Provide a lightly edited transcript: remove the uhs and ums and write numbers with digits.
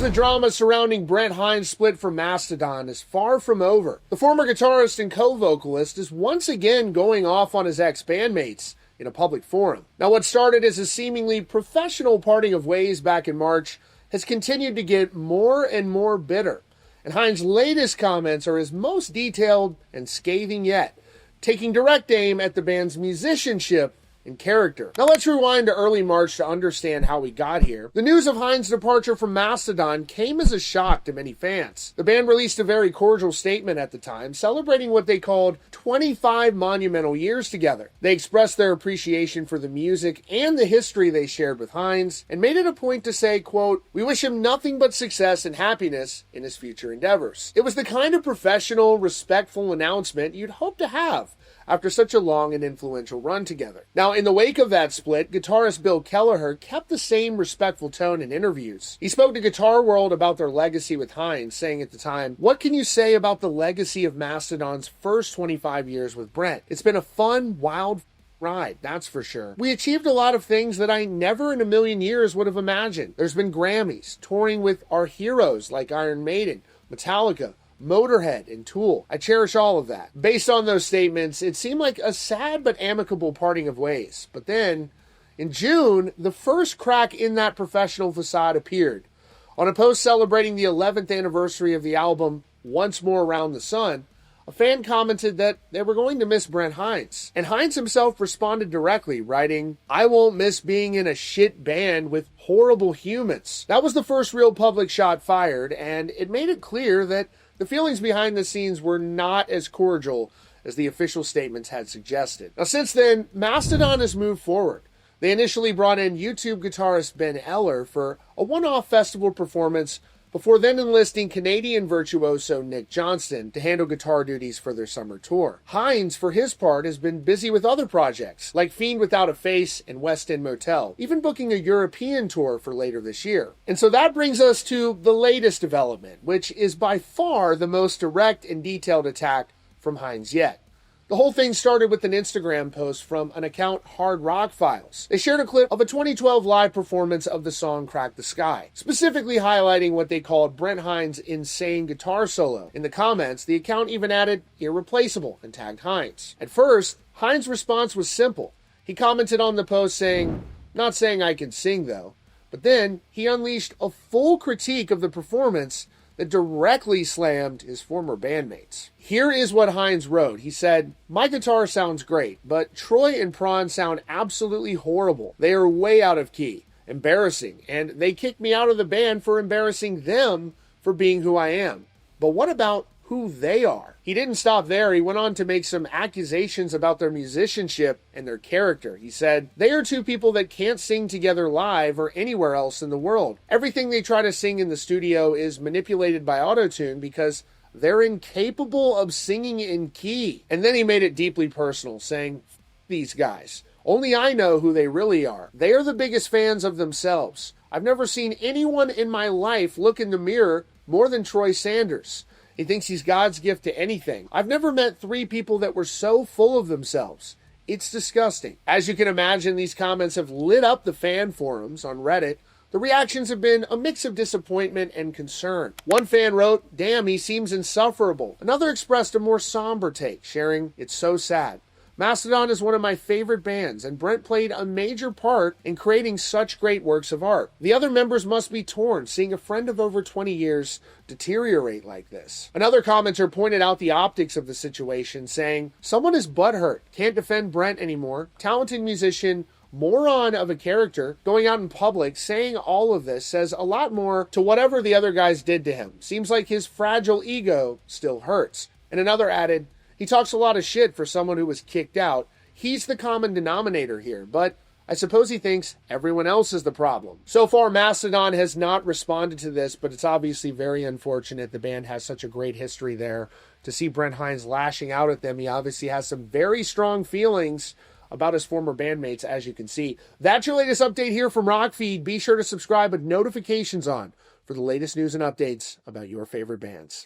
the drama surrounding Brent Hines' split from Mastodon is far from over. The former guitarist and co-vocalist is once again going off on his ex-bandmates in a public forum. Now, what started as a seemingly professional parting of ways back in March has continued to get more and more bitter. And Hines' latest comments are his most detailed and scathing yet, taking direct aim at the band's musicianship and character. Now let's rewind to early March to understand how we got here. The news of Hines' departure from Mastodon came as a shock to many fans. The band released a very cordial statement at the time, celebrating what they called 25 monumental years together. They expressed their appreciation for the music and the history they shared with Hines, and made it a point to say, quote, "We wish him nothing but success and happiness in his future endeavors." It was the kind of professional, respectful announcement you'd hope to have after such a long and influential run together. Now, in the wake of that split, guitarist Bill Kelleher kept the same respectful tone in interviews. He spoke to Guitar World about their legacy with Hines, saying at the time, "What can you say about the legacy of Mastodon's first 25 years with Brent? It's been a fun, wild ride, that's for sure. We achieved a lot of things that I never in a million years would have imagined. There's been Grammys, touring with our heroes like Iron Maiden, Metallica, Motorhead, and Tool. I cherish all of that." Based on those statements, it seemed like a sad but amicable parting of ways. But then, in June, the first crack in that professional facade appeared. On a post celebrating the 11th anniversary of the album Once More Around the Sun, a fan commented that they were going to miss Brent Hines. And Hines himself responded directly, writing, "I won't miss being in a shit band with horrible humans." That was the first real public shot fired, and it made it clear that the feelings behind the scenes were not as cordial as the official statements had suggested. Now, since then, Mastodon has moved forward. They initially brought in YouTube guitarist Ben Eller for a one-off festival performance before then enlisting Canadian virtuoso Nick Johnston to handle guitar duties for their summer tour. Hines, for his part, has been busy with other projects, like Fiend Without a Face and West End Motel, even booking a European tour for later this year. And so that brings us to the latest development, which is by far the most direct and detailed attack from Hines yet. The whole thing started with an Instagram post from an account Hard Rock Files. They shared a clip of a 2012 live performance of the song Crack the Sky, specifically highlighting what they called Brent Hines' insane guitar solo. In the comments, the account even added irreplaceable and tagged Hines. At first, Hines' response was simple. He commented on the post saying, "Not saying I can sing though," but then he unleashed a full critique of the performance that directly slammed his former bandmates. Here is what Hines wrote. He said, "My guitar sounds great, but Troy and Brann sound absolutely horrible. They are way out of key, embarrassing, and they kicked me out of the band for embarrassing them for being who I am. But what about who they are?" He didn't stop there. He went on to make some accusations about their musicianship and their character. He said, "They are two people that can't sing together live or anywhere else in the world. Everything they try to sing in the studio is manipulated by autotune because they're incapable of singing in key." And then he made it deeply personal, saying, "F these guys. Only I know who they really are. They are the biggest fans of themselves. I've never seen anyone in my life look in the mirror more than Troy Sanders. He thinks he's God's gift to anything. I've never met three people that were so full of themselves. It's disgusting." As you can imagine, these comments have lit up the fan forums on Reddit. The reactions have been a mix of disappointment and concern. One fan wrote, "Damn, he seems insufferable." Another expressed a more somber take, sharing, "It's so sad. Mastodon is one of my favorite bands, and Brent played a major part in creating such great works of art. The other members must be torn, seeing a friend of over 20 years deteriorate like this." Another commenter pointed out the optics of the situation, saying, "Someone is butthurt, can't defend Brent anymore. Talented musician, moron of a character, going out in public, saying all of this says a lot more to whatever the other guys did to him. Seems like his fragile ego still hurts." And another added, "He talks a lot of shit for someone who was kicked out. He's the common denominator here, but I suppose he thinks everyone else is the problem." So far, Mastodon has not responded to this, but it's obviously very unfortunate. The band has such a great history there. To see Brent Hines lashing out at them, he obviously has some very strong feelings about his former bandmates, as you can see. That's your latest update here from Rockfeed. Be sure to subscribe with notifications on for the latest news and updates about your favorite bands.